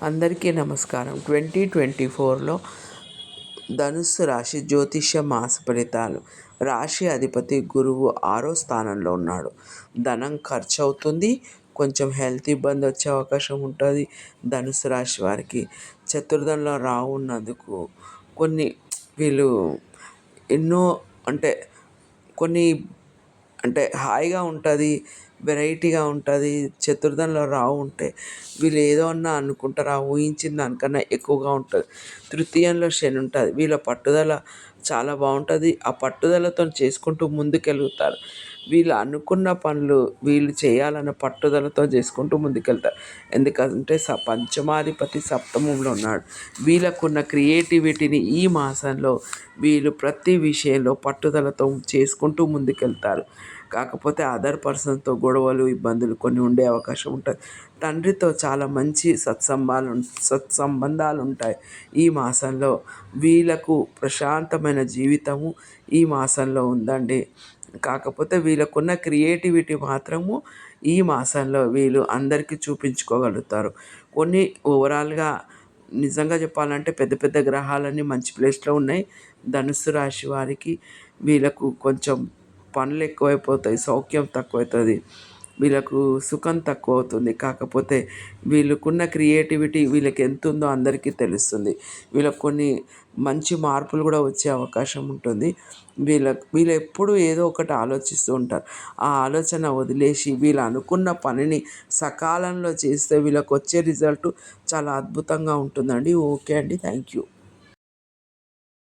అందరికీ నమస్కారం. 2024లో ధనుస్సు రాశి జ్యోతిష్య మాస ఫలితాలు. రాశి అధిపతి గురువు 6వ స్థానంలో ఉన్నాడు. ధనం ఖర్చు అవుతుంది. కొంచెం హెల్త్ ఇబ్బంది వచ్చే అవకాశం ఉంటుంది ధనుసు రాశి వారికి. చతుర్థంలో రాహు ఉన్నందుకు వీళ్ళు ఎన్నో అంటే కొన్ని హాయిగా ఉంటుంది, వెరైటీగా ఉంటుంది. చతుర్థంలో రాహు ఉంటే వీళ్ళు ఏదో అన్నా అనుకుంటారు, ఆ ఊహించిన దానికన్నా ఎక్కువగా ఉంటుంది. తృతీయంలో శని ఉంటుంది. వీళ్ళ పట్టుదల చాలా బాగుంటుంది. ఆ పట్టుదలతో చేసుకుంటూ ముందుకెళ్తారు. వీళ్ళు అనుకున్న పనులు వీళ్ళు చేయాలన్న పట్టుదలతో చేసుకుంటూ ముందుకెళ్తారు. ఎందుకంటే పంచమాధిపతి సప్తమంలో ఉన్నాడు. వీళ్ళకున్న క్రియేటివిటీని ఈ మాసంలో వీళ్ళు ప్రతి విషయంలో పట్టుదలతో చేసుకుంటూ ముందుకెళ్తారు. కాకపోతే అదర్ పర్సన్తో గొడవలు, ఇబ్బందులు కొన్ని ఉండే అవకాశం ఉంటుంది. తండ్రితో చాలా మంచి సత్సంబంధాలు ఉంటాయి ఈ మాసంలో. వీళ్ళకు ప్రశాంతమైన జీవితము ఈ మాసంలో ఉందండి. కాకపోతే వీళ్ళకున్న క్రియేటివిటీ మాత్రము ఈ మాసంలో వీళ్ళు అందరికీ చూపించుకోగలుగుతారు. కొన్ని ఓవరాల్గా నిజంగా చెప్పాలంటే పెద్ద పెద్ద గ్రహాలన్నీ మంచి ప్లేస్లో ఉన్నాయి ధనుస్సు రాశి వారికి. వీళ్ళకు కొంచెం పనులు ఎక్కువైపోతాయి, సౌఖ్యం తక్కువవుతుంది, వీళ్ళకు సుఖం తక్కువ అవుతుంది. కాకపోతే వీళ్ళకున్న క్రియేటివిటీ వీళ్ళకి ఎంత ఉందో అందరికీ తెలుస్తుంది. వీళ్ళకు కొన్ని మంచి మార్పులు కూడా వచ్చే అవకాశం ఉంటుంది. వీళ్ళు ఎప్పుడూ ఏదో ఒకటి ఆలోచిస్తూ ఉంటారు. ఆ ఆలోచన వదిలేసి వీళ్ళు అనుకున్న పనిని సకాలంలో చేస్తే వీళ్ళకి వచ్చే రిజల్ట్ చాలా అద్భుతంగా ఉంటుందండి. ఓకే అండి, థ్యాంక్ యూ.